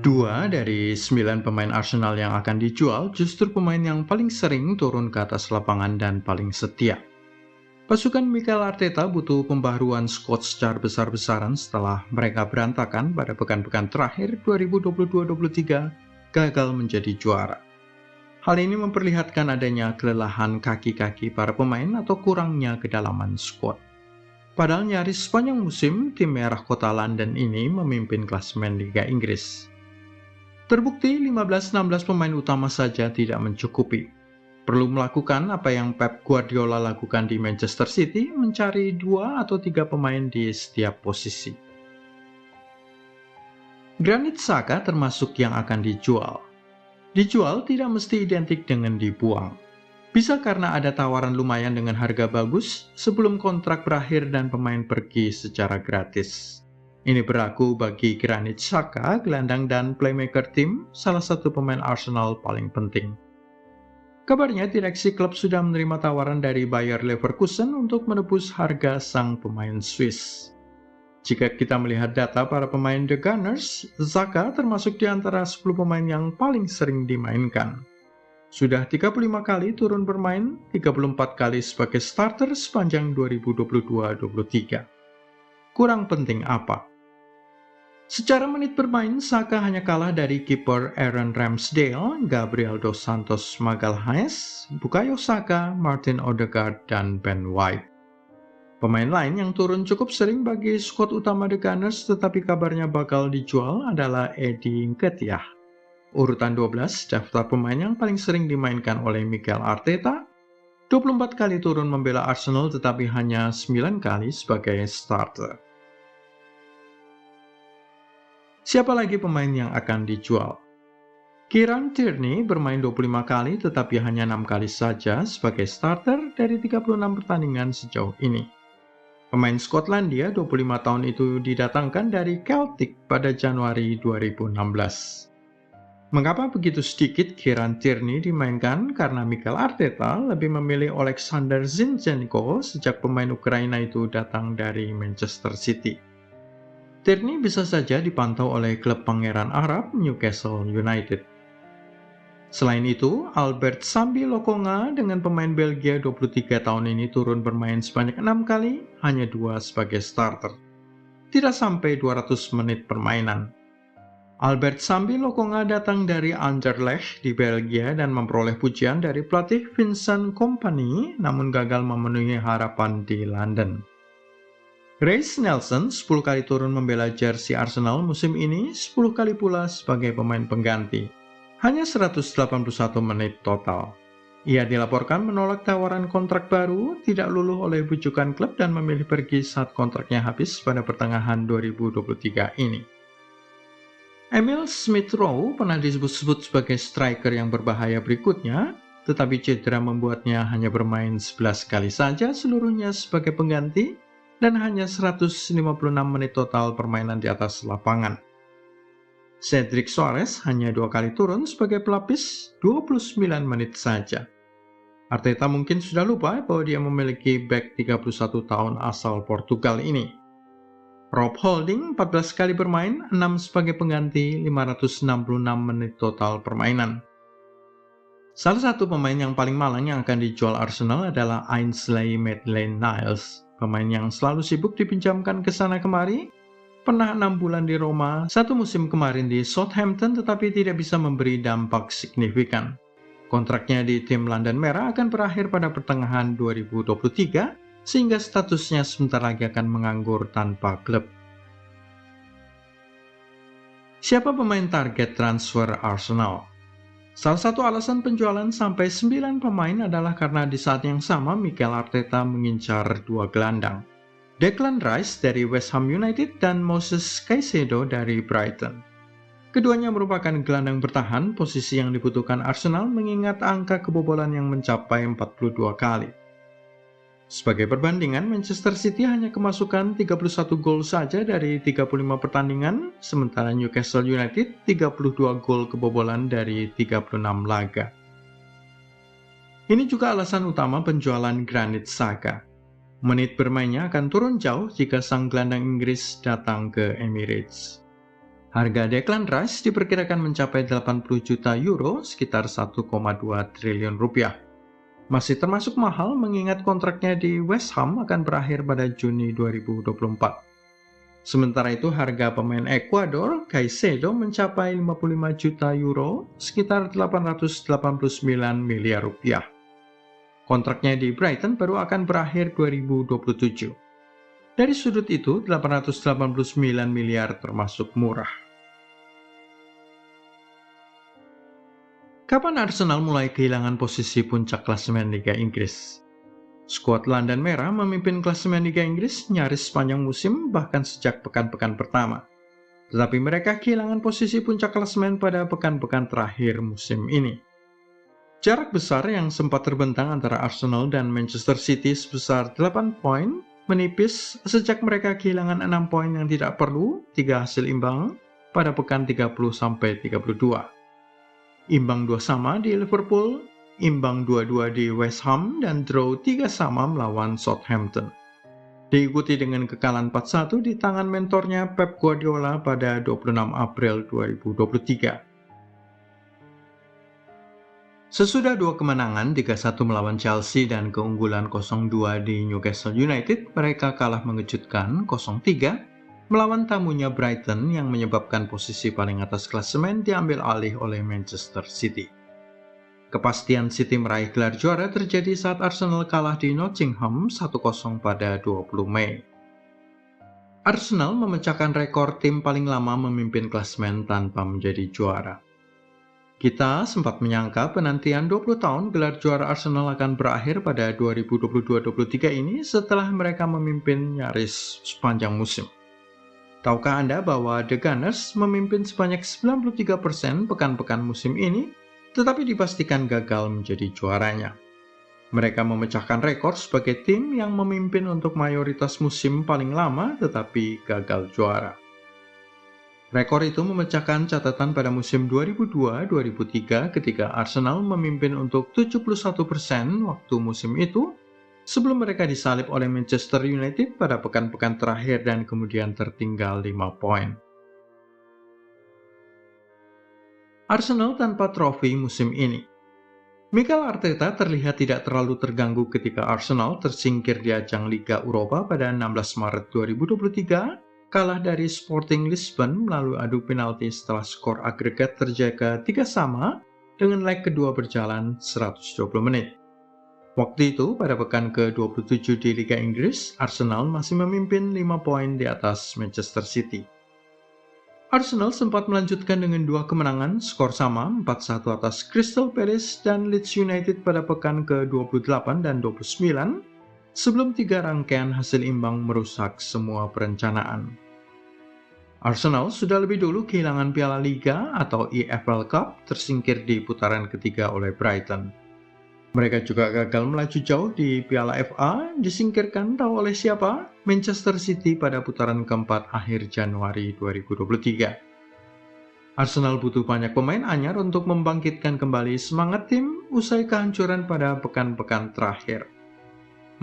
Dua dari 9 pemain Arsenal yang akan dijual justru pemain yang paling sering turun ke atas lapangan dan paling setia. Pasukan Mikel Arteta butuh pembaharuan skuad secara besar-besaran setelah mereka berantakan pada pekan-pekan terakhir 2022-23 gagal menjadi juara. Hal ini memperlihatkan adanya kelelahan kaki-kaki para pemain atau kurangnya kedalaman skuad. Padahal nyaris sepanjang musim, tim merah kota London ini memimpin klasemen Liga Inggris. Terbukti 15-16 pemain utama saja tidak mencukupi. Perlu melakukan apa yang Pep Guardiola lakukan di Manchester City, mencari 2 atau 3 pemain di setiap posisi. Granit Xhaka termasuk yang akan dijual. Dijual tidak mesti identik dengan dibuang. Bisa karena ada tawaran lumayan dengan harga bagus sebelum kontrak berakhir dan pemain pergi secara gratis. Ini berlaku bagi Granit Xhaka, gelandang dan playmaker tim, salah satu pemain Arsenal paling penting. Kabarnya direksi klub sudah menerima tawaran dari Bayer Leverkusen untuk menebus harga sang pemain Swiss. Jika kita melihat data para pemain The Gunners, Xhaka termasuk di antara 10 pemain yang paling sering dimainkan. Sudah 35 kali turun bermain, 34 kali sebagai starter sepanjang 2022-23. Kurang penting apa? Secara menit bermain, Xhaka hanya kalah dari kiper Aaron Ramsdale, Gabriel dos Santos Magalhaes, Bukayo Saka, Martin Odegaard, dan Ben White. Pemain lain yang turun cukup sering bagi skuad utama The Gunners tetapi kabarnya bakal dijual adalah Eddie Nketiah. Urutan 12 daftar pemain yang paling sering dimainkan oleh Mikel Arteta, 24 kali turun membela Arsenal tetapi hanya 9 kali sebagai starter. Siapa lagi pemain yang akan dijual? Kieran Tierney bermain 25 kali tetapi hanya 6 kali saja sebagai starter dari 36 pertandingan sejauh ini. Pemain Skotlandia 25 tahun itu didatangkan dari Celtic pada Januari 2016. Mengapa begitu sedikit Kieran Tierney dimainkan? Karena Mikel Arteta lebih memilih Oleksandr Zinchenko sejak pemain Ukraina itu datang dari Manchester City. Tierney bisa saja dipantau oleh klub Pangeran Arab Newcastle United. Selain itu, Albert Sambi Lokonga dengan pemain Belgia 23 tahun ini turun bermain sebanyak 6 kali, hanya 2 sebagai starter. Tidak sampai 200 menit permainan. Albert Sambi Lokonga datang dari Anderlecht di Belgia dan memperoleh pujian dari pelatih Vincent Kompany, namun gagal memenuhi harapan di London. Reiss Nelson 10 kali turun membela jersey Arsenal musim ini, 10 kali pula sebagai pemain pengganti. Hanya 181 menit total. Ia dilaporkan menolak tawaran kontrak baru, tidak luluh oleh bujukan klub dan memilih pergi saat kontraknya habis pada pertengahan 2023 ini. Emil Smith-Rowe pernah disebut-sebut sebagai striker yang berbahaya berikutnya, tetapi cedera membuatnya hanya bermain 11 kali saja seluruhnya sebagai pengganti, dan hanya 156 menit total permainan di atas lapangan. Cedric Soares hanya 2 kali turun sebagai pelapis, 29 menit saja. Arteta mungkin sudah lupa bahwa dia memiliki bek 31 tahun asal Portugal ini. Rob Holding 14 kali bermain, 6 sebagai pengganti, 566 menit total permainan. Salah satu pemain yang paling malang yang akan dijual Arsenal adalah Ainsley Maitland-Niles. Pemain yang selalu sibuk dipinjamkan ke sana kemari, pernah 6 bulan di Roma, 1 musim kemarin di Southampton tetapi tidak bisa memberi dampak signifikan. Kontraknya di tim London Merah akan berakhir pada pertengahan 2023, sehingga statusnya sebentar lagi akan menganggur tanpa klub. Siapa pemain target transfer Arsenal? Salah satu alasan penjualan sampai 9 pemain adalah karena di saat yang sama Mikel Arteta mengincar 2 gelandang. Declan Rice dari West Ham United dan Moses Caicedo dari Brighton. Keduanya merupakan gelandang bertahan, posisi yang dibutuhkan Arsenal mengingat angka kebobolan yang mencapai 42 kali. Sebagai perbandingan, Manchester City hanya kemasukan 31 gol saja dari 35 pertandingan, sementara Newcastle United 32 gol kebobolan dari 36 laga. Ini juga alasan utama penjualan Granit Xhaka. Menit bermainnya akan turun jauh jika sang gelandang Inggris datang ke Emirates. Harga Declan Rice diperkirakan mencapai 80 juta euro, sekitar 1,2 triliun rupiah. Masih termasuk mahal mengingat kontraknya di West Ham akan berakhir pada Juni 2024. Sementara itu harga pemain Ekuador, Caicedo, mencapai 55 juta euro, sekitar 889 miliar rupiah. Kontraknya di Brighton baru akan berakhir 2027. Dari sudut itu, 889 miliar termasuk murah. Kapan Arsenal mulai kehilangan posisi puncak klasemen Liga Inggris? Skuad London Merah memimpin klasemen Liga Inggris nyaris sepanjang musim, bahkan sejak pekan-pekan pertama. Tetapi mereka kehilangan posisi puncak klasemen pada pekan-pekan terakhir musim ini. Jarak besar yang sempat terbentang antara Arsenal dan Manchester City sebesar 8 poin menipis sejak mereka kehilangan 6 poin yang tidak perlu, 3 hasil imbang pada pekan 30-32. Imbang 2 sama di Liverpool, imbang 2-2 di West Ham, dan draw 3 sama melawan Southampton. Diikuti dengan kekalahan 4-1 di tangan mentornya Pep Guardiola pada 26 April 2023. Sesudah 2 kemenangan 3-1 melawan Chelsea dan keunggulan 0-2 di Newcastle United, mereka kalah mengejutkan 0-3 melawan tamunya Brighton yang menyebabkan posisi paling atas klasemen diambil alih oleh Manchester City. Kepastian City meraih gelar juara terjadi saat Arsenal kalah di Nottingham 1-0 pada 20 Mei. Arsenal memecahkan rekor tim paling lama memimpin klasemen tanpa menjadi juara. Kita sempat menyangka penantian 20 tahun gelar juara Arsenal akan berakhir pada 2022-23 ini setelah mereka memimpin nyaris sepanjang musim. Tahukah Anda bahwa The Gunners memimpin sebanyak 93% pekan-pekan musim ini, tetapi dipastikan gagal menjadi juaranya. Mereka memecahkan rekor sebagai tim yang memimpin untuk mayoritas musim paling lama, tetapi gagal juara. Rekor itu memecahkan catatan pada musim 2002-2003 ketika Arsenal memimpin untuk 71% waktu musim itu, sebelum mereka disalip oleh Manchester United pada pekan-pekan terakhir dan kemudian tertinggal 5 poin. Arsenal tanpa trofi musim ini. Mikel Arteta terlihat tidak terlalu terganggu ketika Arsenal tersingkir di ajang Liga Eropa pada 16 Maret 2023, kalah dari Sporting Lisbon melalui adu penalti setelah skor agregat terjaga 3-3 dengan leg kedua berjalan 120 menit. Waktu itu, pada pekan ke-27 di Liga Inggris, Arsenal masih memimpin 5 poin di atas Manchester City. Arsenal sempat melanjutkan dengan 2 kemenangan, skor sama 4-1 atas Crystal Palace dan Leeds United pada pekan ke-28 dan 29, sebelum 3 rangkaian hasil imbang merusak semua perencanaan. Arsenal sudah lebih dulu kehilangan Piala Liga atau EFL Cup, tersingkir di putaran ketiga oleh Brighton. Mereka juga gagal melaju jauh di Piala FA, disingkirkan tahu oleh siapa? Manchester City pada putaran keempat akhir Januari 2023. Arsenal butuh banyak pemain anyar untuk membangkitkan kembali semangat tim usai kehancuran pada pekan-pekan terakhir.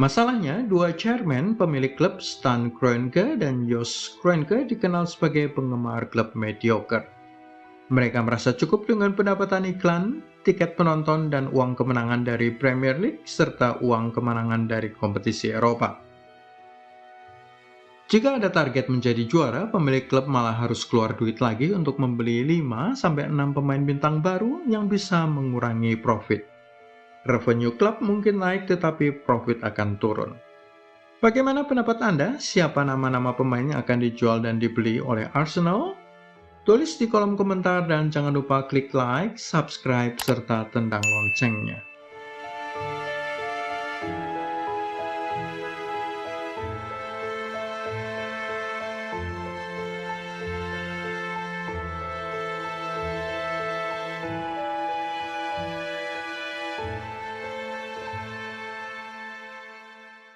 Masalahnya, 2 chairman pemilik klub, Stan Kroenke dan Jos Kroenke, dikenal sebagai penggemar klub mediocre. Mereka merasa cukup dengan pendapatan iklan, tiket penonton, dan uang kemenangan dari Premier League, serta uang kemenangan dari kompetisi Eropa. Jika ada target menjadi juara, pemilik klub malah harus keluar duit lagi untuk membeli 5-6 pemain bintang baru yang bisa mengurangi profit. Revenue klub mungkin naik, tetapi profit akan turun. Bagaimana pendapat Anda? Siapa nama-nama pemain yang akan dijual dan dibeli oleh Arsenal? Tulis di kolom komentar dan jangan lupa klik like, subscribe, serta tendang loncengnya.